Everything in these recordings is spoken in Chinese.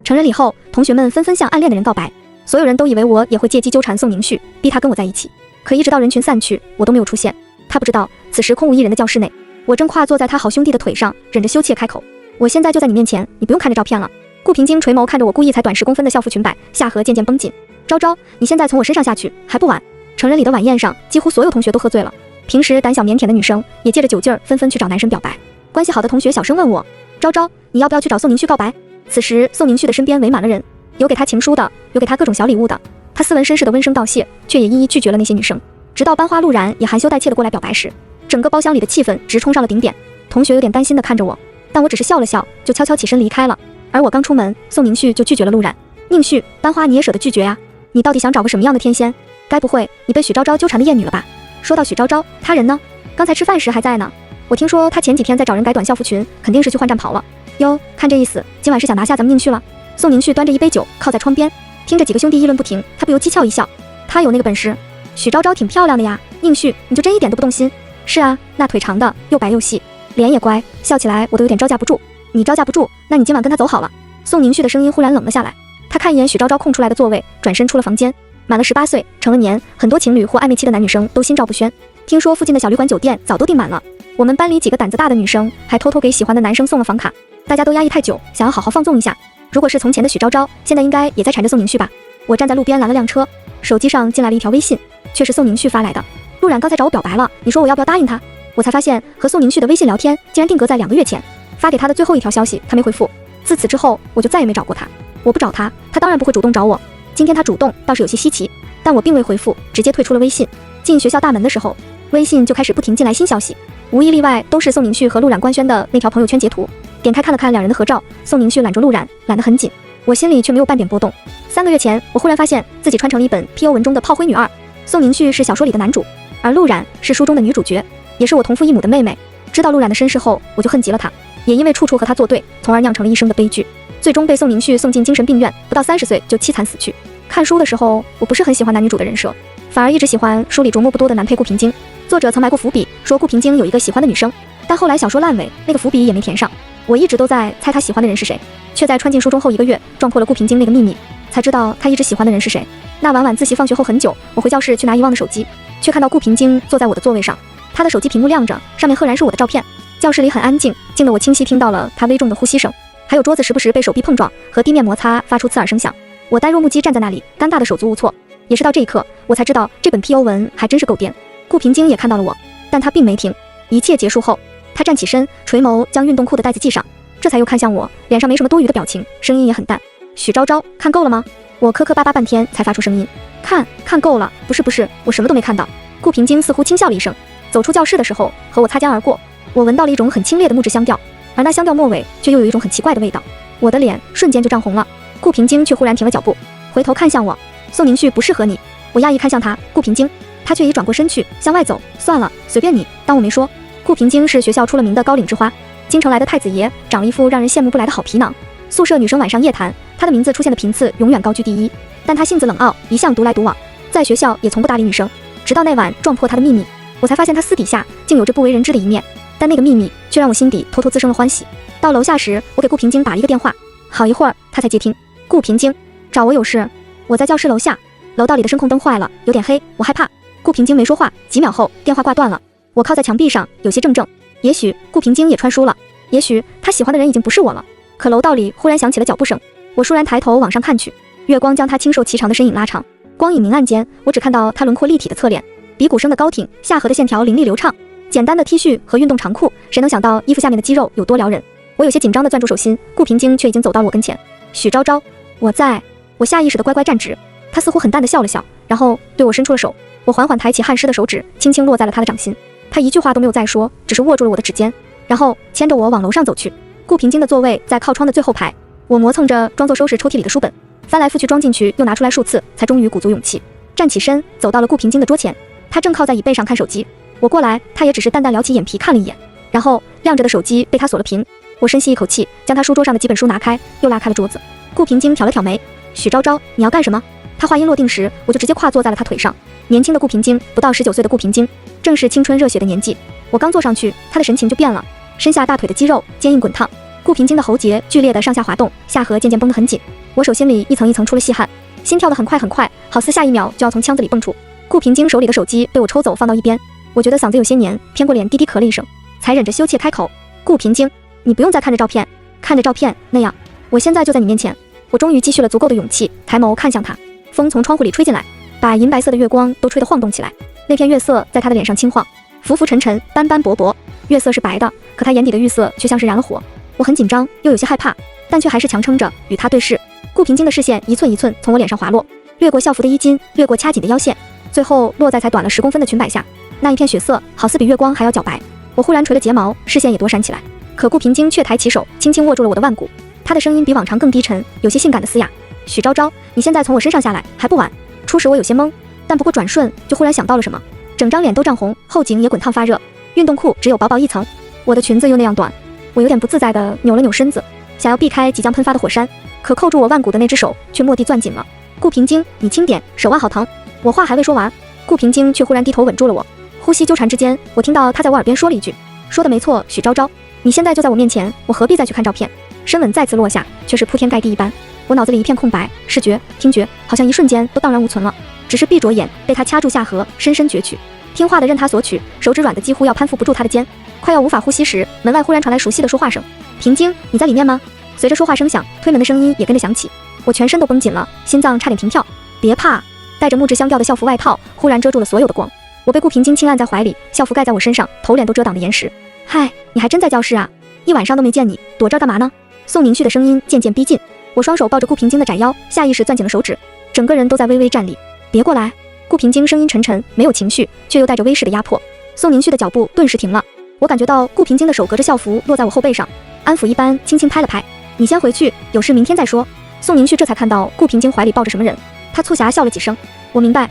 成人礼后，同学们纷纷向暗恋的人告白，所有人都以为我也会借机纠缠宋宁旭，逼他跟我在一起。可一直到人群散去，我都没有出现。他不知道，此时空无一人的教室内，我正跨坐在他好兄弟的腿上，忍着羞怯开口：“我现在就在你面前，你不用看着照片了。”顾平京垂眸看着我故意才短10公分的校服裙摆，下颌渐渐绷紧。昭昭，你现在从我身上下去还不晚。成人礼的晚宴上，几乎所有同学都喝醉了，平时胆小腼腆的女生也借着酒劲儿纷纷去找男生表白。关系好的同学小声问我：“昭昭，你要不要去找宋宁旭告白？”此时宋宁旭的身边围满了人，有给他情书的，有给他各种小礼物的。他斯文绅士的温声道谢，却也一一拒绝了那些女生。直到班花陆然也含羞带怯的过来表白时，整个包厢里的气氛直冲上了顶点。同学有点担心的看着我，但我只是笑了笑，就悄悄起身离开了。而我刚出门，宋宁旭就拒绝了陆然。宁旭，班花你也舍得拒绝啊？你到底想找个什么样的天仙？该不会你被许昭昭纠缠的厌女了吧？说到许昭昭，他人呢？刚才吃饭时还在呢。我听说他前几天在找人改短校服裙，肯定是去换战袍了。哟，看这意思，今晚是想拿下咱们宁旭了。宋宁旭端着一杯酒靠在窗边，听着几个兄弟议论不停，他不由讥诮一笑。他有那个本事。许昭昭挺漂亮的呀，宁旭你就真一点都不动心？是啊，那腿长的又白又细，脸也乖，笑起来我都有点招架不住。你招架不住，那你今晚跟他走好了。宋宁旭的声音忽然冷了下来，他看一眼许昭昭空出来的座位，转身出了房间。满了18岁，成了年，很多情侣或暧昧期的男女生都心照不宣。听说附近的小旅馆酒店早都订满了，我们班里几个胆子大的女生还偷偷给喜欢的男生送了房卡。大家都压抑太久，想要好好放纵一下。如果是从前的许昭昭，现在应该也在缠着宋宁旭吧。我站在路边拦了辆车，手机上进来了一条微信，却是宋宁旭发来的。陆冉刚才找我表白了，你说我要不要答应他？我才发现和宋宁旭的微信聊天竟然定格在2个月前，发给他的最后一条消息他没回复。自此之后我就再也没找过他。我不找他，他当然不会主动找我。今天他主动倒是有些稀奇，但我并未回复，直接退出了微信。进学校大门的时候，微信就开始不停进来新消息，无一例外都是宋宁旭和陆冉官宣的那条朋友圈截图。点开看了看两人的合照，宋宁旭揽着陆冉，揽得很紧，我心里却没有半点波动。3个月前，我忽然发现自己穿成了一本 PO 文中的炮灰女二。宋宁旭是小说里的男主，而陆冉是书中的女主角，也是我同父异母的妹妹。知道陆冉的身世后，我就恨极了她，也因为处处和她作对，从而酿成了一生的悲剧，最终被宋宁旭送进精神病院，不到30岁就凄惨死去。看书的时候，我不是很喜欢男女主的人设，反而一直喜欢书里琢磨不多的男配顾平京。作者曾埋过伏笔，说顾平京有一个喜欢的女生，但后来小说烂尾，那个伏笔也没填上。我一直都在猜他喜欢的人是谁，却在穿进书中后1个月撞破了顾平京那个秘密，才知道他一直喜欢的人是谁。那晚自习放学后很久，我回教室去拿遗忘的手机，却看到顾平京坐在我的座位上，他的手机屏幕亮着，上面赫然是我的照片。教室里很安静，静得我清晰听到了他微重的呼吸声，还有桌子时不时被手臂碰撞和地面摩擦发出刺耳声响。我呆若木鸡站在那里，尴尬的手足无措。也是到这一刻，我才知道这本 PO 文还真是够颠。顾平京也看到了我，但他并没停。一切结束后，他站起身，垂眸将运动裤的带子系上，这才又看向我，脸上没什么多余的表情，声音也很淡。许昭昭，看够了吗？我磕磕巴巴半天才发出声音，看够了，不是，我什么都没看到。顾平京似乎轻笑了一声，走出教室的时候和我擦肩而过。我闻到了一种很清冽的木质香调，而那香调末尾却又有一种很奇怪的味道。我的脸瞬间就涨红了。顾平京却忽然停了脚步，回头看向我。宋宁旭不适合你。我讶异看向他，顾平京，他却已转过身去向外走。算了，随便你，当我没说。顾平京是学校出了名的高岭之花，京城来的太子爷，长了一副让人羡慕不来的好皮囊。宿舍女生晚上夜谈，他的名字出现的频次永远高居第一，但他性子冷傲，一向独来独往，在学校也从不搭理女生。直到那晚撞破他的秘密，我才发现他私底下竟有着不为人知的一面，但那个秘密却让我心底偷偷滋生了欢喜。到楼下时，我给顾平京打了一个电话，好一会儿他才接听。顾平京，找我有事？我在教室楼下，楼道里的声控灯坏了，有点黑，我害怕。顾平京没说话，几秒后电话挂断了。我靠在墙壁上，有些怔怔。也许顾平京也穿书了，也许他喜欢的人已经不是我了。可楼道里忽然响起了脚步声，我倏然抬头往上看去，月光将他清瘦颀长的身影拉长，光影明暗间，我只看到他轮廓立体的侧脸，鼻骨声的高挺，下颌的线条凌厉流畅。简单的 T 恤和运动长裤，谁能想到衣服下面的肌肉有多撩人？我有些紧张地攥住手心，顾平京却已经走到了我跟前。许昭昭，我在。我下意识地乖乖站直，他似乎很淡地笑了笑，然后对我伸出了手。我缓缓抬起汗湿的手指，轻轻落在了他的掌心。他一句话都没有再说，只是握住了我的指尖，然后牵着我往楼上走去。顾平京的座位在靠窗的最后排，我磨蹭着装作收拾抽屉里的书本，翻来覆去装进去，又拿出来数次，才终于鼓足勇气站起身，走到了顾平京的桌前。他正靠在椅背上看手机，我过来，他也只是淡淡撩起眼皮看了一眼，然后亮着的手机被他锁了屏。我深吸一口气，将他书桌上的几本书拿开，又拉开了桌子。顾平京挑了挑眉，许昭昭，你要干什么？他话音落定时，我就直接跨坐在了他腿上。年轻的顾平京，不到19岁的顾平京，正是青春热血的年纪。我刚坐上去，他的神情就变了，身下大腿的肌肉坚硬滚烫。顾平京的喉结剧烈的上下滑动，下颌渐渐绷得很紧，我手心里一层一层出了细汗，心跳得很快很快，好似下一秒就要从腔子里蹦出。顾平京手里的手机被我抽走放到一边，我觉得嗓子有些黏，偏过脸低低咳了一声，才忍着羞怯开口：顾平京，你不用再看着照片，看着照片那样，我现在就在你面前。我终于积蓄了足够的勇气，抬眸看向他，风从窗户里吹进来，把银白色的月光都吹得晃动起来。那片月色在他的脸上轻晃，浮浮沉沉，斑斑驳驳。月色是白的，可他眼底的玉色却像是燃了火。我很紧张，又有些害怕，但却还是强撑着与他对视。顾平京的视线一寸一寸从我脸上滑落，掠过校服的衣襟，掠过掐紧的腰线，最后落在才短了10公分的裙摆下。那一片血色好似比月光还要皎白。我忽然垂了睫毛，视线也躲闪起来，可顾平京却抬起手，轻轻握住了我的腕骨。他的声音比往常更低沉，有些性感的嘶哑：许昭昭，你现在从我身上下来还不晚。初时我有些懵，但不过转瞬就忽然想到了什么，整张脸都涨红，后颈也滚烫发热。运动裤只有薄薄一层，我的裙子又那样短，我有点不自在地扭了扭身子，想要避开即将喷发的火山，可扣住我腕骨的那只手却蓦地攥紧了。顾平京，你轻点，手腕好疼。我话还未说完，顾平京却忽然低头吻住了我。呼吸纠缠之间，我听到他在我耳边说了一句：说的没错，许昭昭，你现在就在我面前，我何必再去看照片。深吻再次落下，却是铺天盖地一般，我脑子里一片空白，视觉、听觉好像一瞬间都荡然无存了，只是闭着眼被他掐住下颌，深深攫取，听话的任他索取，手指软的几乎要攀附不住他的肩，快要无法呼吸时，门外忽然传来熟悉的说话声：平京，你在里面吗？随着说话声响，推门的声音也跟着响起，我全身都绷紧了，心脏差点停跳。别怕，带着木质香调的校服外套忽然遮住了所有的光，我被顾平京轻按在怀里，校服盖在我身上，头脸都遮挡得严实。嗨，你还真在教室啊？一晚上都没见你，躲这儿干嘛呢？宋宁旭的声音渐渐逼近，我双手抱着顾平京的窄腰，下意识攥紧了手指，整个人都在微微站立。别过来！顾平京声音沉沉，没有情绪，却又带着威势的压迫。宋宁旭的脚步顿时停了，我感觉到顾平京的手隔着校服落在我后背上，安抚一般轻轻拍了拍。你先回去，有事明天再说。宋宁旭这才看到顾平京怀里抱着什么人，他促狭笑了几声。我明白，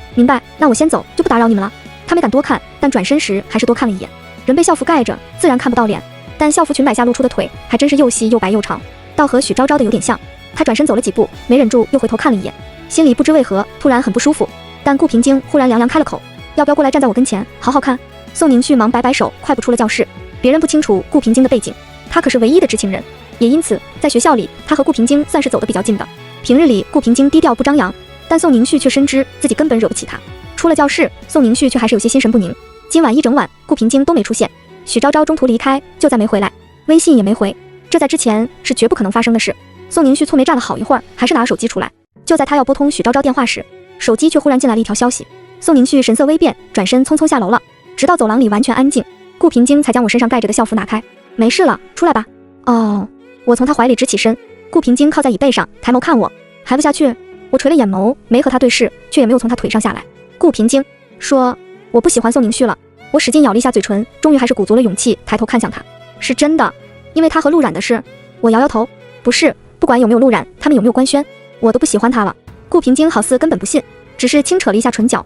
那我先走，就不打扰你们了。他没敢多看，但转身时还是多看了一眼。人被校服盖着，自然看不到脸，但校服裙摆下露出的腿还真是又细又白又长，倒和许昭昭的有点像。他转身走了几步，没忍住又回头看了一眼，心里不知为何突然很不舒服。但顾平京忽然凉凉开了口：要不要过来站在我跟前好好看？宋宁旭忙摆摆手，快步出了教室。别人不清楚顾平京的背景，他可是唯一的知情人，也因此在学校里他和顾平京算是走得比较近的。平日里顾平京低调不张扬，但宋宁旭却深知自己根本惹不起他。出了教室，宋宁旭却还是有些心神不宁。今晚一整晚顾平京都没出现，许昭昭中途离开就再没回来，微信也没回，这在之前是绝不可能发生的事。宋宁旭蹙眉站了好一会儿，还是拿手机出来。就在他要拨通许昭昭电话时，手机却忽然进来了一条消息。宋宁旭神色微变，转身匆匆下楼了。直到走廊里完全安静，顾平京才将我身上盖着的校服拿开。没事了，出来吧。哦，我从他怀里直起身，顾平京靠在椅背上，抬眸看我。还不下去？我垂了眼眸，没和他对视，却也没有从他腿上下来。顾平京说：我不喜欢宋宁旭了。我使劲咬了一下嘴唇，终于还是鼓足了勇气抬头看向他。是真的，因为他和陆冉的事。我摇摇头，不是，不管有没有陆冉，他们有没有官宣，我都不喜欢他了。顾平京好似根本不信，只是轻扯了一下唇角。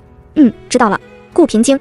知道了。顾平京，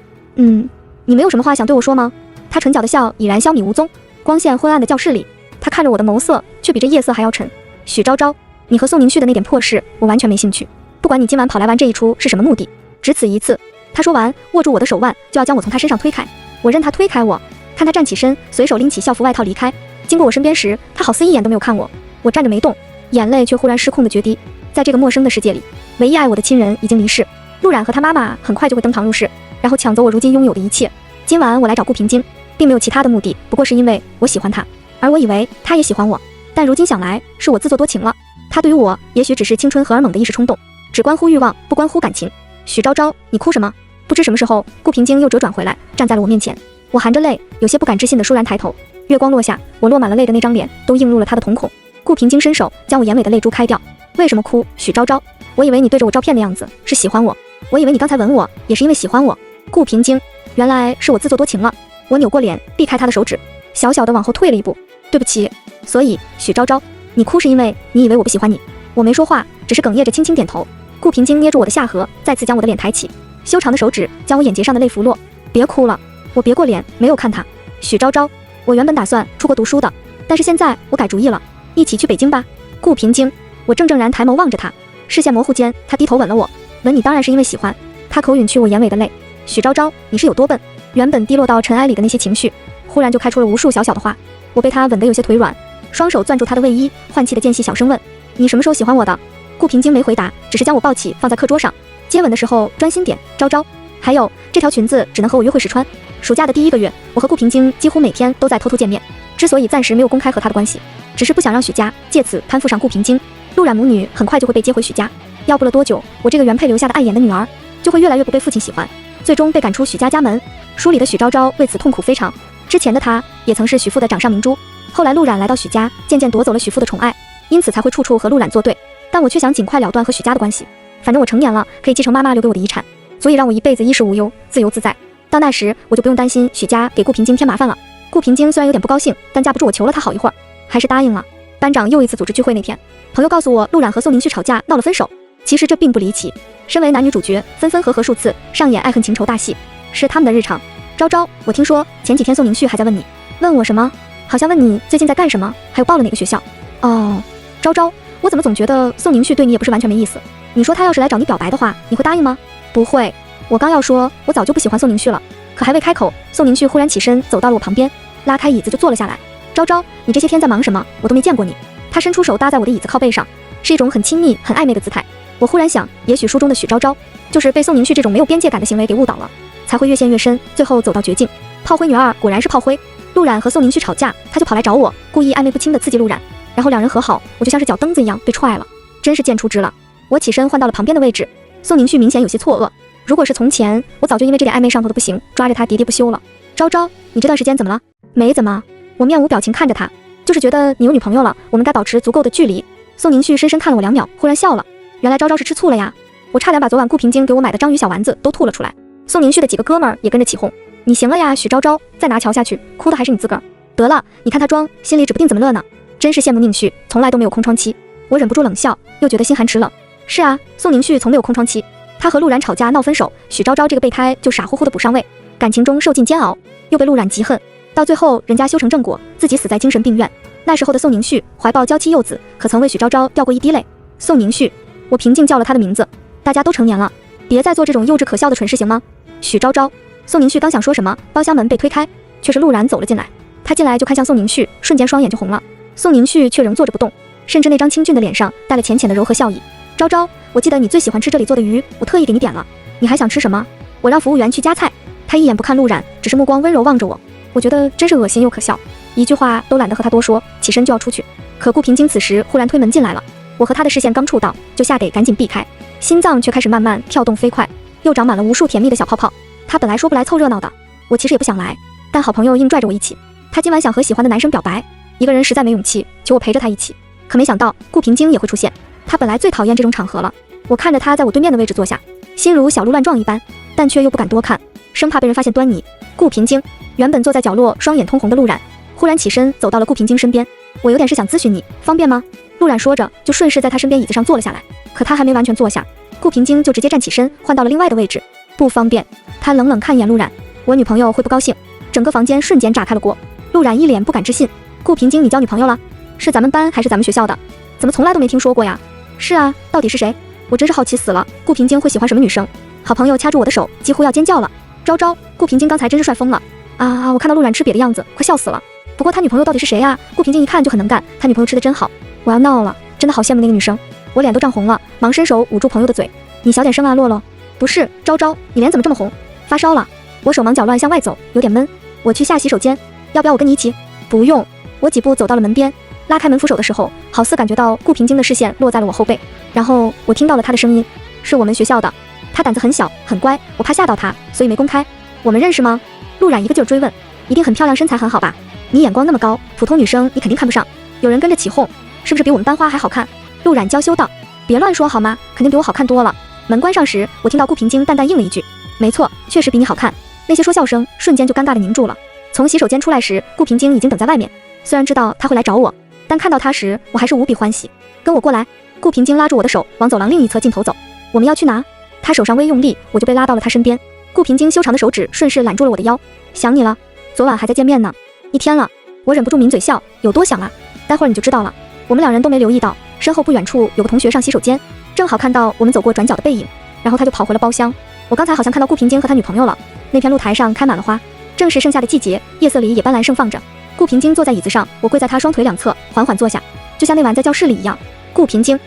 你没有什么话想对我说吗？他唇角的笑已然消弭无踪。光线昏暗的教室里，他看着我的眸色却比这夜色还要沉。许昭昭，你和宋宁旭的那点破事我完全没兴趣，不管你今晚跑来玩这一出是什么目的，只此一次。他说完，握住我的手腕，就要将我从他身上推开。我任他推开我，看他站起身，随手拎起校服外套离开。经过我身边时，他好似一眼都没有看我。我站着没动，眼泪却忽然失控的决堤。在这个陌生的世界里，唯一爱我的亲人已经离世，陆冉和他妈妈很快就会登堂入室，然后抢走我如今拥有的一切。今晚我来找顾平京，并没有其他的目的，不过是因为我喜欢他，而我以为他也喜欢我。但如今想来，是我自作多情了。他对于我也许只是青春荷尔蒙的一时冲动，只关乎欲望，不关乎感情。许昭昭，你哭什么？不知什么时候，顾平京又折转回来，站在了我面前。我含着泪，有些不敢置信地倏然抬头。月光落下，我落满了泪的那张脸都映入了他的瞳孔。顾平京伸手将我眼尾的泪珠开掉。为什么哭？许昭昭，我以为你对着我照片的样子是喜欢我，我以为你刚才吻我也是因为喜欢我。顾平京，原来是我自作多情了。我扭过脸，避开他的手指，小小的往后退了一步。对不起。所以，许昭昭，你哭是因为你以为我不喜欢你。我没说话，只是哽咽着轻轻点头。顾平京捏住我的下颌，再次将我的脸抬起，修长的手指将我眼睫上的泪拂落。别哭了。我别过脸，没有看他。许昭昭，我原本打算出国读书的，但是现在我改主意了，一起去北京吧。顾平京，我正然抬眸望着他，视线模糊间，他低头吻了我。吻你当然是因为喜欢。他口吮去我眼尾的泪。许昭昭，你是有多笨？原本低落到尘埃里的那些情绪，忽然就开出了无数小小的花。我被他吻得有些腿软，双手攥住他的卫衣，换气的间隙小声问：“你什么时候喜欢我的？”顾平京没回答，只是将我抱起放在课桌上。接吻的时候专心点，昭昭。还有这条裙子只能和我约会时穿。暑假的第1个月，我和顾平京几乎每天都在偷偷见面。之所以暂时没有公开和他的关系，只是不想让许家借此攀附上顾平京。陆冉母女很快就会被接回许家，要不了多久，我这个原配留下的碍眼的女儿就会越来越不被父亲喜欢，最终被赶出许家家门。书里的许昭昭为此痛苦非常。之前的她也曾是许父的掌上明珠，后来陆冉来到许家，渐渐夺走了许父的宠爱，因此才会处处和陆冉作对。但我却想尽快了断和许家的关系，反正我成年了，可以继承妈妈留给我的遗产，所以让我一辈子衣食无忧，自由自在。到那时，我就不用担心许家给顾平京添麻烦了。顾平京虽然有点不高兴，但架不住我求了他好一会儿，还是答应了。班长又一次组织聚会那天，朋友告诉我陆冉和宋宁旭吵架闹了分手。其实这并不离奇，身为男女主角，分分合合数次，上演爱恨情仇大戏，是他们的日常。昭昭，我听说前几天宋宁旭还在问你。问我什么？好像问你最近在干什么，还有报了哪个学校。哦，昭昭，我怎么总觉得宋宁旭对你也不是完全没意思？你说他要是来找你表白的话，你会答应吗？不会。我刚要说我早就不喜欢宋宁旭了，可还未开口，宋宁旭忽然起身走到了我旁边，拉开椅子就坐了下来。昭昭，你这些天在忙什么？我都没见过你。他伸出手搭在我的椅子靠背上，是一种很亲密很暧昧的姿态。我忽然想，也许书中的许昭昭就是被宋宁旭这种没有边界感的行为给误导了，才会越陷越深，最后走到绝境。炮灰女二果然是炮灰。陆冉和宋宁旭吵架，他就跑来找我，故意暧昧不清的刺激陆冉，然后两人和好，我就像是脚蹬子一样被踹了，真是贱出汁了。我起身换到了旁边的位置。宋宁旭明显有些错愕，如果是从前，我早就因为这点暧昧上头的不行，抓着他喋喋不休了。昭昭，你这段时间怎么了？没怎么。我面无表情看着他，就是觉得你有女朋友了，我们该保持足够的距离。宋宁旭深深看了我2秒，忽然笑了。原来昭昭是吃醋了呀！我差点把昨晚顾平京给我买的章鱼小丸子都吐了出来。宋宁旭的几个哥们儿也跟着起哄。你行了呀，许昭昭，再拿桥下去，哭的还是你自个儿。得了，你看他装，心里指不定怎么乐呢。真是羡慕宁旭，从来都没有空窗期。我忍不住冷笑，又觉得心寒齿冷。是啊，宋宁旭从没有空窗期。他和陆冉吵架闹分手，许昭昭这个备胎就傻乎乎的补上位，感情中受尽煎熬，又被陆冉嫉恨，到最后人家修成正果，自己死在精神病院。那时候的宋宁旭怀抱娇妻幼子，可曾为许昭昭掉过一滴泪？宋宁旭，我平静叫了他的名字。大家都成年了，别再做这种幼稚可笑的蠢事行吗？许昭昭。宋宁旭刚想说什么，包厢门被推开，却是陆冉走了进来。他进来就看向宋宁旭，瞬间双眼就红了。宋宁旭却仍坐着不动，甚至那张清俊的脸上带了浅浅的柔和笑意。昭昭，我记得你最喜欢吃这里做的鱼，我特意给你点了，你还想吃什么？我让服务员去夹菜。他一眼不看陆冉，只是目光温柔望着我，我觉得真是恶心又可笑，一句话都懒得和他多说，起身就要出去。可顾平京此时忽然推门进来了，我和他的视线刚触到，就吓得赶紧避开，心脏却开始慢慢跳动飞快，又长满了无数甜蜜的小泡泡。他本来说不来凑热闹的，我其实也不想来，但好朋友硬拽着我一起。他今晚想和喜欢的男生表白，一个人实在没勇气，求我陪着他一起。可没想到顾平京也会出现，他本来最讨厌这种场合了。我看着他在我对面的位置坐下，心如小鹿乱撞一般，但却又不敢多看，生怕被人发现端倪。顾平京，原本坐在角落双眼通红的陆冉，忽然起身走到了顾平京身边。我有点事想咨询你，方便吗？陆冉说着就顺势在他身边椅子上坐了下来。可他还没完全坐下，顾平京就直接站起身换到了另外的位置。不方便。他冷冷看一眼陆冉，我女朋友会不高兴。整个房间瞬间炸开了锅。陆冉一脸不敢置信，顾平京，你交女朋友了？是咱们班还是咱们学校的？怎么从来都没听说过呀？是啊，到底是谁？我真是好奇死了，顾平京会喜欢什么女生？好朋友掐住我的手，几乎要尖叫了。昭昭，顾平京刚才真是帅疯了啊！我看到陆冉吃瘪的样子，快笑死了。不过他女朋友到底是谁啊？顾平京一看就很能干，他女朋友吃的真好。我要闹了，真的好羡慕那个女生。我脸都涨红了，忙伸手捂住朋友的嘴。你小点声啊，洛洛。不是，昭昭，你脸怎么这么红？发烧了。我手忙脚乱向外走，有点闷。我去下洗手间，要不要我跟你一起？不用。我几步走到了门边，拉开门扶手的时候，好似感觉到顾平京的视线落在了我后背，然后我听到了他的声音，是我们学校的。他胆子很小，很乖，我怕吓到他，所以没公开。我们认识吗？陆冉一个劲儿追问。一定很漂亮，身材很好吧？你眼光那么高，普通女生你肯定看不上。有人跟着起哄，是不是比我们班花还好看？陆冉娇羞道。别乱说好吗？肯定比我好看多了。门关上时，我听到顾平京淡淡应了一句，没错，确实比你好看。那些说笑声瞬间就尴尬的凝住了。从洗手间出来时，顾平京已经等在外面。虽然知道他会来找我，但看到他时，我还是无比欢喜。跟我过来。顾平京拉住我的手，往走廊另一侧尽头走。我们要去哪？他手上微用力，我就被拉到了他身边。顾平京修长的手指顺势揽住了我的腰。想你了，昨晚还在见面呢，1天了。我忍不住抿嘴笑，有多想啊？待会儿你就知道了。我们两人都没留意到，身后不远处有个同学上洗手间，正好看到我们走过转角的背影，然后他就跑回了包厢。我刚才好像看到顾平京和他女朋友了。那片露台上开满了花，正是盛夏的季节，夜色里也斑斓盛放着。顾平京坐在椅子上，我跪在他双腿两侧，缓缓坐下，就像那晚在教室里一样。顾平京，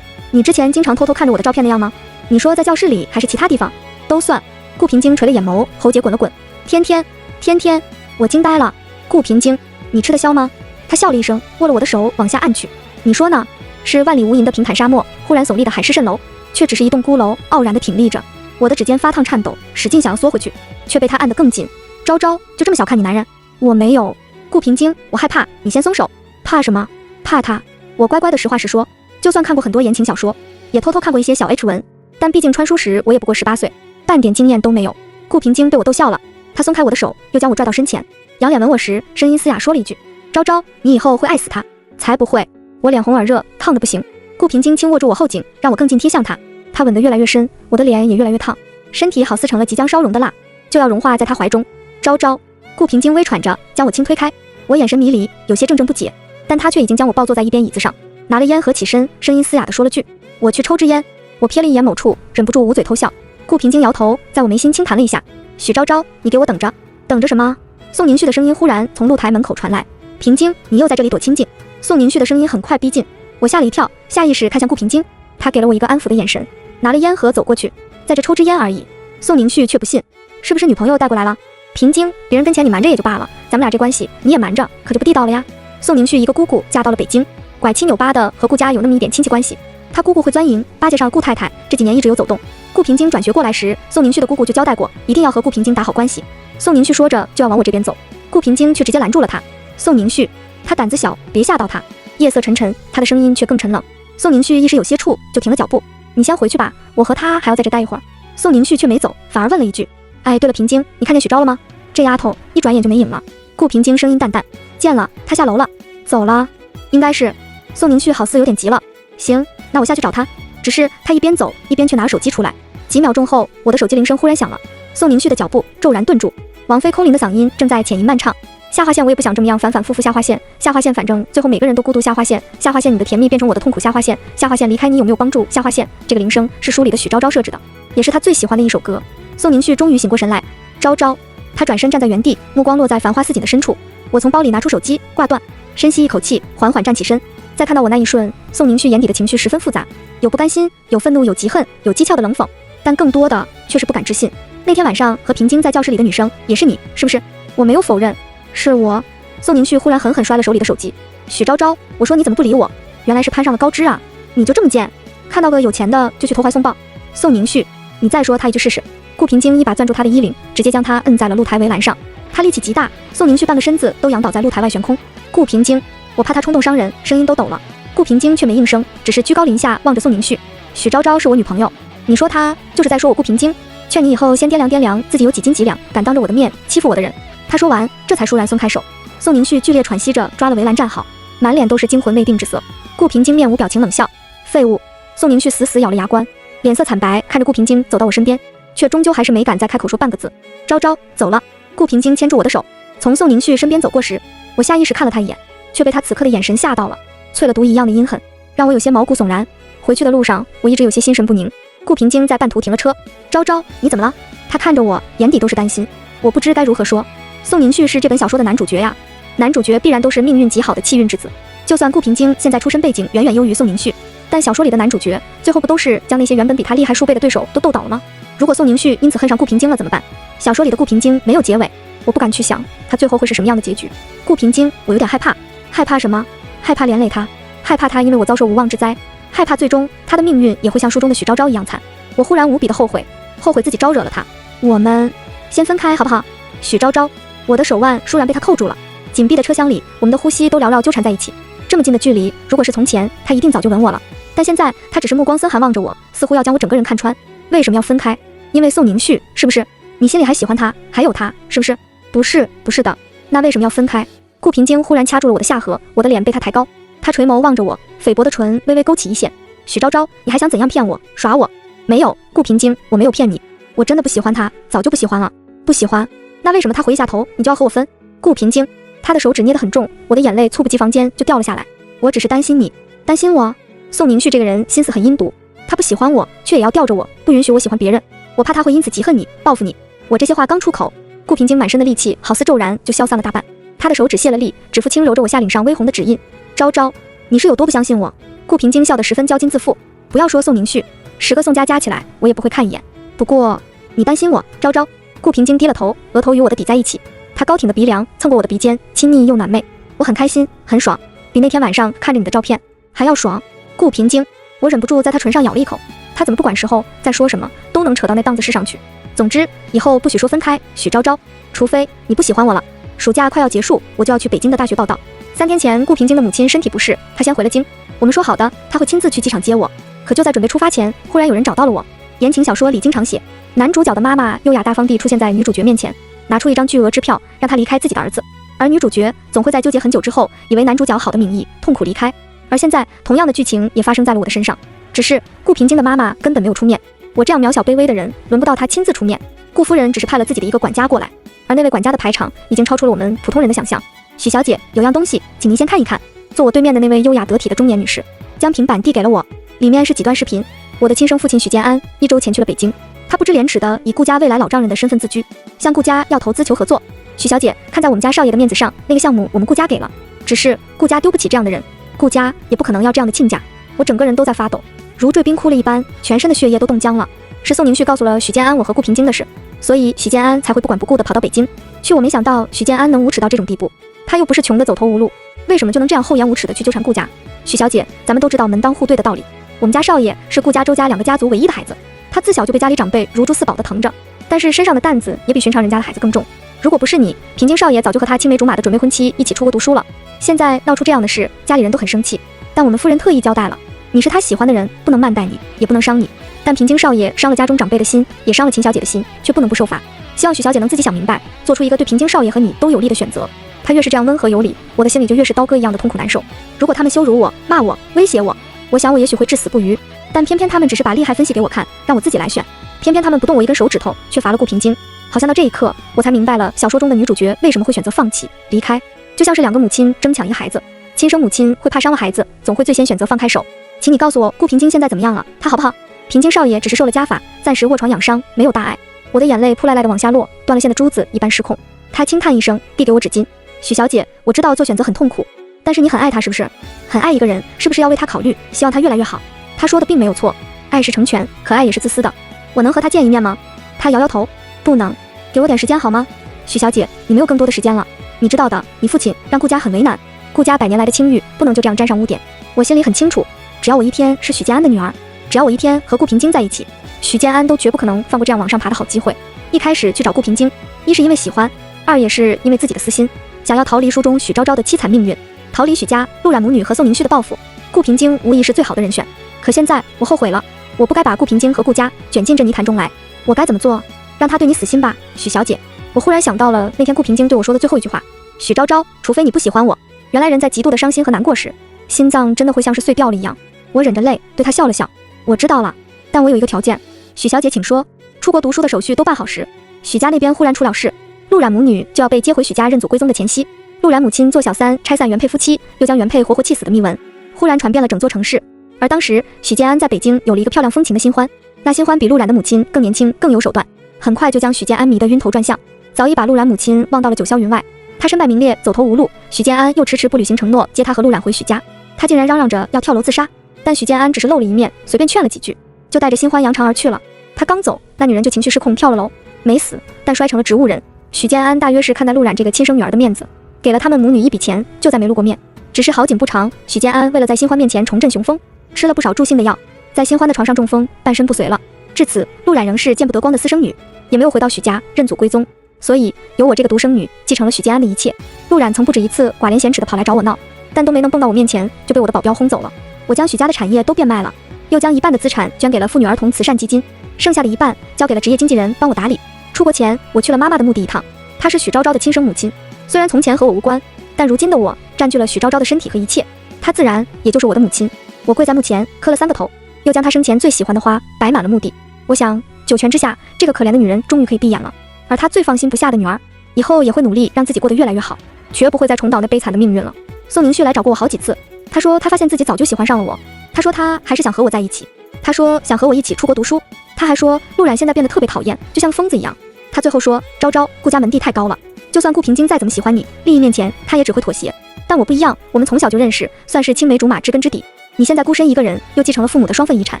你之前经常偷偷看着我的照片那样吗？你说在教室里还是其他地方？都算。顾平京垂了眼眸，喉结滚了滚。天天，我惊呆了。顾平京，你吃得消吗？他笑了一声，握了我的手往下按去。你说呢？是万里无垠的平坦沙漠，忽然耸立的海市蜃楼，却只是一栋孤楼，傲然地挺立着。我的指尖发烫颤抖，使劲想要缩回去，却被他按得更紧。昭昭，就这么小看你男人？我没有。顾平京，我害怕，你先松手。怕什么？怕他。我乖乖的实话实说，就算看过很多言情小说，也偷偷看过一些小 H 文，但毕竟穿书时我也不过18岁，半点经验都没有。顾平京被我逗笑了，他松开我的手，又将我拽到身前，仰脸吻我时，声音嘶哑说了一句：昭昭，你以后会爱死他。才不会。我脸红耳热，烫得不行。顾平京轻握住我后颈，让我更近贴向他，他吻得越来越深，我的脸也越来越烫，身体好似成了即将烧融的蜡，就要融化在他怀中。昭昭，顾平京微喘着将我轻推开，我眼神迷离，有些怔怔不解，但他却已经将我抱坐在一边椅子上，拿了烟盒起身，声音嘶哑地说了句：我去抽支烟。我瞥了一眼某处，忍不住捂嘴偷笑。顾平京摇头，在我眉心轻弹了一下。许昭昭，你给我等着。等着什么？宋宁旭的声音忽然从露台门口传来。平京，你又在这里躲清静。宋宁旭的声音很快逼近，我吓了一跳，下意识看向顾平京，他给了我一个安抚的眼神，拿了烟盒走过去，在这抽支烟而已。宋宁旭却不信，是不是女朋友带过来了？平京，别人跟前你瞒着也就罢了，咱们俩这关系你也瞒着，可就不地道了呀。宋宁旭一个姑姑嫁到了北京，拐七扭八的和顾家有那么一点亲戚关系，他姑姑会钻营，巴结上顾太太，这几年一直有走动。顾平京转学过来时，宋宁旭的姑姑就交代过，一定要和顾平京打好关系。宋宁旭说着就要往我这边走，顾平京却直接拦住了他。宋宁旭，他胆子小，别吓到他。夜色沉沉，他的声音却更沉冷。宋宁旭一时有些怵，就停了脚步。你先回去吧，我和他还要在这待一会儿。宋宁旭却没走，反而问了一句：哎，对了，平京，你看见许昭了吗？这丫头一转眼就没影了。顾平京声音淡淡：见了，他下楼了。走了？应该是。宋宁旭好似有点急了。行，那我下去找他。只是他一边走一边却拿手机出来。几秒钟后，我的手机铃声忽然响了。宋宁旭的脚步骤然顿住，王菲空灵的嗓音正在浅吟漫唱。下划线，我也不想这么样反反复复下划线，下划线，反正最后每个人都孤独下划线，下划线，你的甜蜜变成我的痛苦下划线，下划线，离开你有没有帮助下划线。这个铃声是书里的许昭昭设置的，也是他最喜欢的一首歌。宋宁旭终于醒过神来，昭昭，他转身站在原地，目光落在繁花似锦的深处。我从包里拿出手机挂断，深吸一口气，缓缓站起身。再看到我那一瞬，宋宁旭眼底的情绪十分复杂，有不甘心，有愤怒，有嫉恨，有讥诮的冷讽，但更多的却是不敢置信。那天晚上和平京在教室里的女生也是你，是不是？我没有否认，是我。宋宁旭忽然狠狠摔了手里的手机。许昭昭，我说你怎么不理我？原来是攀上了高枝啊！你就这么贱，看到个有钱的就去投怀送抱。宋宁旭，你再说他一句试试。顾平京一把攥住他的衣领，直接将他摁在了露台围栏上。他力气极大，宋宁旭半个身子都仰倒在露台外悬空。顾平京，我怕他冲动伤人，声音都抖了。顾平京却没应声，只是居高临下望着宋宁旭。许昭昭是我女朋友，你说他就是在说我顾平京，劝你以后先掂量掂量自己有几斤几两，敢当着我的面欺负我的人。他说完，这才倏然松开手。宋宁旭剧烈喘息着抓了围栏站好，满脸都是惊魂未定之色。顾平京面无表情冷笑，废物。宋宁旭死死咬了牙关，脸色惨白，看着顾平京走到我身边，却终究还是没敢再开口说半个字。昭昭，走了。顾平京牵住我的手，从宋宁旭身边走过时，我下意识看了他一眼，却被他此刻的眼神吓到了，淬了毒一样的阴狠，让我有些毛骨悚然。回去的路上，我一直有些心神不宁。顾平京在半途停了车。昭昭，你怎么了？他看着我，眼底都是担心。我不知该如何说。宋宁旭是这本小说的男主角呀，男主角必然都是命运极好的气运之子。就算顾平京现在出身背景远远优于宋宁旭，但小说里的男主角最后不都是将那些原本比他厉害数倍的对手都斗倒了吗？如果宋宁旭因此恨上顾平京了怎么办？小说里的顾平京没有结尾，我不敢去想他最后会是什么样的结局。顾平京，我有点害怕。害怕什么？害怕连累他，害怕他因为我遭受无妄之灾，害怕最终他的命运也会像书中的许昭昭一样惨。我忽然无比的后悔，后悔自己招惹了他。我们先分开好不好？许昭昭，我的手腕倏然被他扣住了。紧闭的车厢里，我们的呼吸都缭绕纠缠在一起。这么近的距离，如果是从前，他一定早就吻我了。但现在他只是目光森寒望着我，似乎要将我整个人看穿。为什么要分开？因为宋宁旭，是不是？你心里还喜欢他，还有他，是不是？不是，不是的。那为什么要分开？顾平京忽然掐住了我的下颌，我的脸被他抬高，他垂眸望着我，菲薄的唇微微勾起一线。许昭昭，你还想怎样骗我，耍我？没有，顾平京，我没有骗你，我真的不喜欢他，早就不喜欢了。不喜欢？那为什么他回一下头，你就要和我分？顾平京，他的手指捏得很重，我的眼泪猝不及防间就掉了下来。我只是担心你。担心我？宋宁旭这个人心思很阴毒，他不喜欢我，却也要吊着我，不允许我喜欢别人。我怕他会因此嫉恨你，报复你。我这些话刚出口，顾平京满身的戾气好似骤然就消散了大半。他的手指泄了力，指腹轻揉着我下领上微红的指印。昭昭，你是有多不相信我？顾平京笑得十分骄矜自负。不要说宋宁旭，10个宋家加起来，我也不会看一眼。不过你担心我，昭昭。顾平京低了头，额头与我的抵在一起。他高挺的鼻梁蹭过我的鼻尖，亲昵又暖媚。我很开心，很爽，比那天晚上看着你的照片还要爽。顾平京，我忍不住在他唇上咬了一口。他怎么不管时候再说什么都能扯到那档子事上去？总之以后不许说分开，许昭昭，除非你不喜欢我了。暑假快要结束，我就要去北京的大学报到。3天前，顾平京的母亲身体不适，他先回了京。我们说好的，他会亲自去机场接我。可就在准备出发前，忽然有人找到了我。言情小说里经常写，男主角的妈妈优雅大方地出现在女主角面前，拿出一张巨额支票，让她离开自己的儿子。而女主角总会在纠结很久之后，以为男主角好的名义，痛苦离开。而现在，同样的剧情也发生在了我的身上，只是顾平京的妈妈根本没有出面。我这样渺小卑微的人，轮不到她亲自出面。顾夫人只是派了自己的一个管家过来，而那位管家的排场已经超出了我们普通人的想象。许小姐，有样东西，请您先看一看。坐我对面的那位优雅得体的中年女士，将平板递给了我，里面是几段视频。我的亲生父亲许建安1周前去了北京，他不知廉耻地以顾家未来老丈人的身份自居，向顾家要投资求合作。许小姐，看在我们家少爷的面子上，那个项目我们顾家给了，只是顾家丢不起这样的人，顾家也不可能要这样的亲家。我整个人都在发抖，如坠冰窟了一般，全身的血液都冻僵了。是宋宁旭告诉了许建安我和顾平京的事，所以许建安才会不管不顾地跑到北京去。我没想到许建安能无耻到这种地步，他又不是穷得走投无路，为什么就能这样厚颜无耻地去纠缠顾家？许小姐，咱们都知道门当户对的道理，我们家少爷是顾家周家2个家族唯一的孩子，他自小就被家里长辈如珠似宝地疼着，但是身上的担子也比寻常人家的孩子更重。如果不是你，平京少爷早就和他青梅竹马的准未婚妻一起出国读书了。现在闹出这样的事，家里人都很生气，但我们夫人特意交代了，你是他喜欢的人，不能慢待你，也不能伤你。但平京少爷伤了家中长辈的心，也伤了秦小姐的心，却不能不受罚。希望许小姐能自己想明白，做出一个对平京少爷和你都有利的选择。他越是这样温和有礼，我的心里就越是刀割一样的痛苦难受。如果他们羞辱我、骂我、威胁我，我想我也许会至死不渝，但偏偏他们只是把利害分析给我看，让我自己来选。偏偏他们不动我一根手指头，却罚了顾平京。好像到这一刻，我才明白了小说中的女主角为什么会选择放弃、离开，就像是2个母亲争抢一个孩子，亲生母亲会怕伤了孩子，总会最先选择放开手。请你告诉我，顾平京现在怎么样了？他好不好？平京少爷只是受了家法，暂时卧床养伤，没有大碍。我的眼泪扑赖赖地往下落，断了线的珠子一般失控。他轻叹一声，递给我纸巾。许小姐，我知道做选择很痛苦，但是你很爱他是不是？很爱一个人，是不是要为他考虑，希望他越来越好？他说的并没有错，爱是成全，可爱也是自私的。我能和他见一面吗？他摇摇头，不能。给我点时间好吗？许小姐，你没有更多的时间了，你知道的，你父亲让顾家很为难，顾家100年来的清誉不能就这样沾上污点。我心里很清楚，只要我一天是许建安的女儿，只要我一天和顾平京在一起，许建安都绝不可能放过这样往上爬的好机会。一开始去找顾平京，一是因为喜欢，2也是因为自己的私心，想要逃离书中许昭昭的凄惨命运，逃离许家、陆冉母女和宋宁旭的报复。顾平京无疑是最好的人选，可现在我后悔了，我不该把顾平京和顾家卷进这泥潭中来。我该怎么做？让他对你死心吧，许小姐。我忽然想到了那天顾平京对我说的最后一句话，许昭昭，除非你不喜欢我。原来人在极度的伤心和难过时，心脏真的会像是碎掉了一样。我忍着泪对他笑了笑，我知道了，但我有一个条件。许小姐请说。出国读书的手续都办好时，许家那边忽然出了事，陆冉母女就要被接回许家认祖归宗的前夕，陆冉母亲做小三拆散原配夫妻，又将原配活活气死的秘闻忽然传遍了整座城市。而当时许建安在北京有了一个漂亮风情的新欢，那新欢比陆冉的母亲更年轻更有手段，很快就将许建安迷得晕头转向，早已把陆冉母亲忘到了九霄云外。他身败名裂，走投无路，许建安又迟迟不履行承诺接他和陆冉回许家，他竟然嚷嚷着要跳楼自杀，但许建安只是露了一面，随便劝了几句，就带着新欢扬长而去了。他刚走，那女人就情绪失控跳了楼，没死，但摔成了植物人。许建安大约是看在陆冉这个亲生女儿的面子，给了他们母女一笔钱，就再没露过面。只是好景不长，许建安为了在新欢面前重振雄风，吃了不少助兴的药，在新欢的床上中风，半身不遂了。至此，陆冉仍是见不得光的私生女，也没有回到许家认祖归宗。所以由我这个独生女继承了许建安的一切。陆冉曾不止一次寡廉鲜耻地跑来找我闹，但都没能蹦到我面前，就被我的保镖轰走了。我将许家的产业都变卖了，又将一半的资产捐给了妇女儿童慈善基金，剩下的一半交给了职业经纪人帮我打理。出国前，我去了妈妈的墓地一趟，她是许昭昭的亲生母亲，虽然从前和我无关，但如今的我占据了许昭昭的身体和一切，她自然也就是我的母亲。我跪在墓前磕了3个头，又将她生前最喜欢的花摆满了墓地。我想九泉之下，这个可怜的女人终于可以闭眼了，而她最放心不下的女儿，以后也会努力让自己过得越来越好，绝不会再重蹈那悲惨的命运了。宋宁旭来找过我好几次，他说他发现自己早就喜欢上了我，他说他还是想和我在一起，他说想和我一起出国读书，他还说陆冉现在变得特别讨厌，就像疯子一样。他最后说，昭昭，顾家门第太高了，就算顾平京再怎么喜欢你，利益面前他也只会妥协。但我不一样，我们从小就认识，算是青梅竹马，知根知底。你现在孤身一个人，又继承了父母的双份遗产，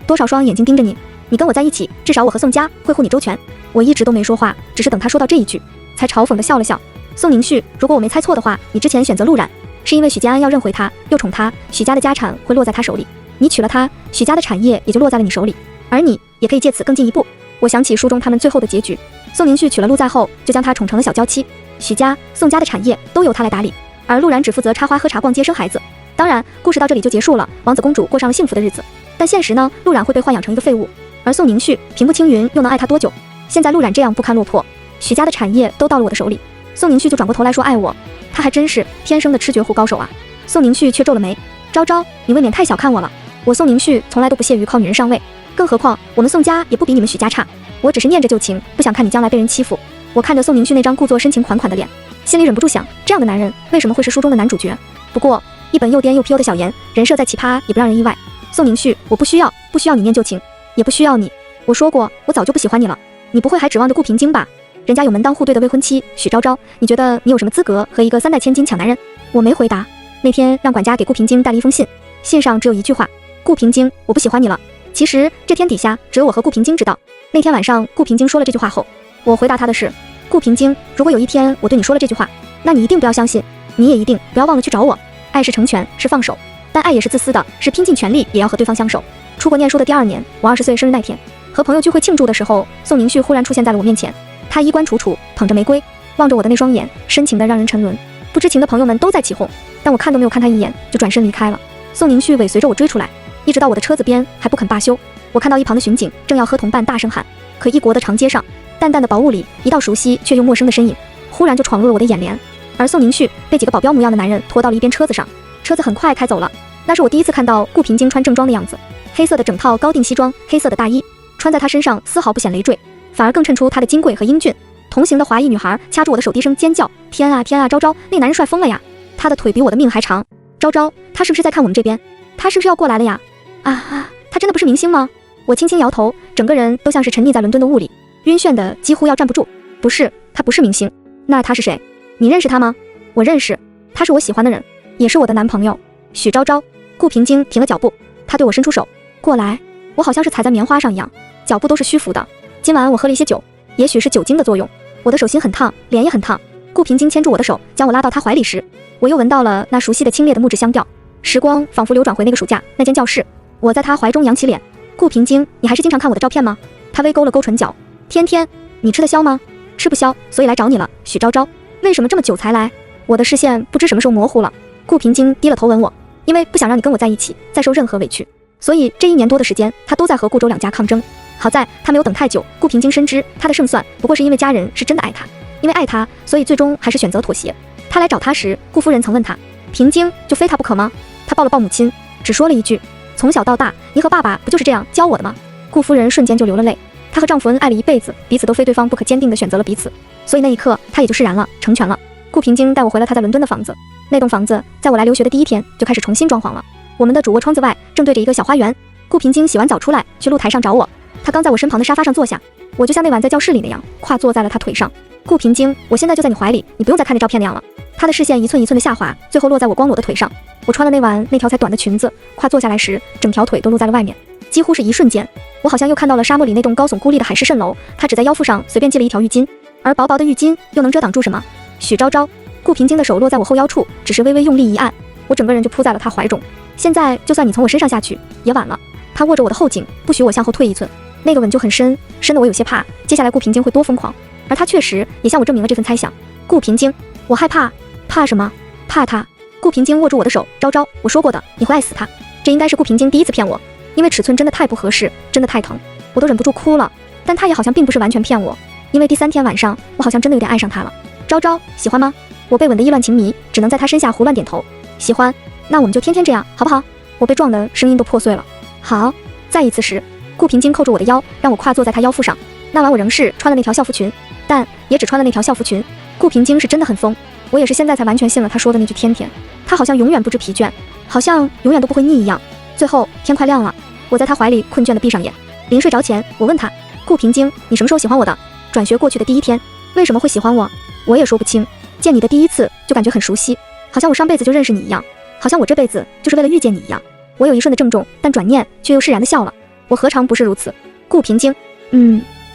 多少双眼睛盯着你。你跟我在一起，至少我和宋家会护你周全。我一直都没说话，只是等他说到这一句，才嘲讽地笑了笑。宋宁旭，如果我没猜错的话，你之前选择陆冉，是因为许家安要认回他，又宠他，许家的家产会落在他手里。你娶了他，许家的产业也就落在了你手里，而你也可以借此更进一步。我想起书中他们最后的结局，宋宁旭娶了陆在后，就将他宠成了小娇妻，许家、宋家的产业都由他来打理，而陆冉只负责插花、喝茶、逛街、生孩子。当然，故事到这里就结束了，王子公主过上了幸福的日子。但现实呢，陆冉会被豢养成一个废物，而宋宁旭平步青云，又能爱他多久？现在陆冉这样不堪落魄，许家的产业都到了我的手里，宋宁旭就转过头来说爱我，他还真是天生的吃绝户高手啊！宋宁旭却皱了眉，昭昭，你未免太小看我了。我宋宁旭从来都不屑于靠女人上位，更何况我们宋家也不比你们许家差。我只是念着旧情，不想看你将来被人欺负。我看着宋宁旭那张故作深情款款的脸，心里忍不住想，这样的男人为什么会是书中的男主角？不过一本又颠又 PU 的小言，人设再奇葩也不让人意外。宋宁旭，我不需要你念旧情，也不需要你。我说过，我早就不喜欢你了。你不会还指望着顾平京吧？人家有门当户对的未婚妻许昭昭，你觉得你有什么资格和一个3代千金抢男人？我没回答。那天让管家给顾平京带了一封信，信上只有一句话：顾平京，我不喜欢你了。其实这天底下只有我和顾平京知道。那天晚上顾平京说了这句话后，我回答他的是：顾平京，如果有一天我对你说了这句话，那你一定不要相信，你也一定不要忘了去找我。爱是成全，是放手，但爱也是自私的，是拼尽全力也要和对方相守。出国念书的第2年，我20岁生日那天，和朋友聚会庆祝的时候，宋宁旭忽然出现在了我面前。他衣冠楚楚，捧着玫瑰，望着我的那双眼，深情的让人沉沦。不知情的朋友们都在起哄，但我看都没有看他一眼，就转身离开了。宋宁旭尾随着我追出来，一直到我的车子边还不肯罢休。我看到一旁的巡警正要和同伴大声喊，可异国的长街上，淡淡的薄雾里，一道熟悉却又陌生的身影忽然就闯入了我的眼帘。而宋宁旭被几个保镖模样的男人拖到了一边车子上，车子很快开走了。那是我第一次看到顾平京穿正装的样子，黑色的整套高定西装，黑色的大衣穿在他身上丝毫不显累赘，反而更衬出他的金贵和英俊。同行的华裔女孩掐住我的手，低声尖叫：天啊天啊，昭昭，那男人帅疯了呀！他的腿比我的命还长。昭昭，他是不是在看我们这边？他是不是要过来了呀？他真的不是明星吗？我轻轻摇头，整个人都像是沉溺在伦敦的雾里，晕眩的几乎要站不住。不是，他不是明星。那他是谁？你认识他吗？我认识，他是我喜欢的人，也是我的男朋友，许昭昭。顾平京停了脚步，他对我伸出手，过来。我好像是踩在棉花上一样，脚步都是虚浮的。今晚我喝了一些酒，也许是酒精的作用，我的手心很烫，脸也很烫。顾平京牵住我的手，将我拉到他怀里时，我又闻到了那熟悉的清冽的木质香调。时光仿佛流转回那个暑假，那间教室，我在他怀中扬起脸。顾平京，你还是经常看我的照片吗？他微勾了勾唇角。天天，你吃得消吗？吃不消，所以来找你了，许昭昭。为什么这么久才来？我的视线不知什么时候模糊了。顾平京低了头吻我，因为不想让你跟我在一起，再受任何委屈，所以这1年多的时间，他都在和顾周2家抗争。好在他没有等太久，顾平京深知他的胜算不过是因为家人是真的爱他，因为爱他，所以最终还是选择妥协。他来找他时，顾夫人曾问他：平京就非他不可吗？他抱了抱母亲，只说了一句：从小到大，你和爸爸不就是这样教我的吗？顾夫人瞬间就流了泪。她和丈夫恩爱了一辈子，彼此都非对方不可，坚定地选择了彼此，所以那一刻她也就释然了，成全了。顾平京带我回了他在伦敦的房子，那栋房子在我来留学的第1天就开始重新装潢了。我们的主卧窗子外正对着一个小花园。顾平京洗完澡出来，去露台上找我，他刚在我身旁的沙发上坐下，我就像那晚在教室里那样，跨坐在了他腿上。顾平京，我现在就在你怀里，你不用再看那照片那样了。他的视线一寸一寸的下滑，最后落在我光裸的腿上。我穿了那晚那条才短的裙子，跨坐下来时，整条腿都露在了外面。几乎是一瞬间，我好像又看到了沙漠里那栋高耸孤立的海市蜃楼。他只在腰腹上随便系了一条浴巾，而薄薄的浴巾又能遮挡住什么？许昭昭。顾平京的手落在我后腰处，只是微微用力一按，我整个人就扑在了他怀中。现在就算你从我身上下去也晚了。他握着我的后颈，不许我向后退1寸。那个吻就很深，深得我有些怕，接下来顾平京会多疯狂。而他确实也向我证明了这份猜想。顾平京，我害怕。怕什么？怕他。顾平京握住我的手，昭昭，我说过的，你会爱死他。这应该是顾平京第1次骗我，因为尺寸真的太不合适，真的太疼，我都忍不住哭了。但他也好像并不是完全骗我，因为第3天晚上，我好像真的有点爱上他了。昭昭，喜欢吗？我被吻得意乱情迷，只能在他身下胡乱点头。喜欢，那我们就天天这样，好不好？我被撞的声音都破碎了。好。再一次时，顾平京扣住我的腰，让我跨坐在他腰腹上。那晚我仍是穿了那条校服裙，但也只穿了那条校服裙。顾平京是真的很疯，我也是现在才完全信了他说的那句天天。他好像永远不知疲倦，好像永远都不会腻一样。最后天快亮了，我在他怀里困倦地闭上眼。临睡着前，我问他：顾平京，你什么时候喜欢我的？转学过去的第1天，为什么会喜欢我？我也说不清，见你的第一次就感觉很熟悉，好像我上辈子就认识你一样，好像我这辈子就是为了遇见你一样。我有一瞬的郑重，但转念却又释然的笑了。我何尝不是如此？顾平惊，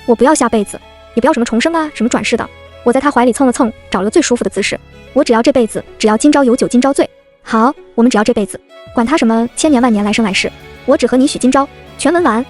我不要下辈子，也不要什么重生啊，什么转世的。我在他怀里蹭了蹭，找了个最舒服的姿势。我只要这辈子，只要今朝有酒今朝醉。好，我们只要这辈子，管他什么千年万年来生来世，我只和你许今朝。全文完。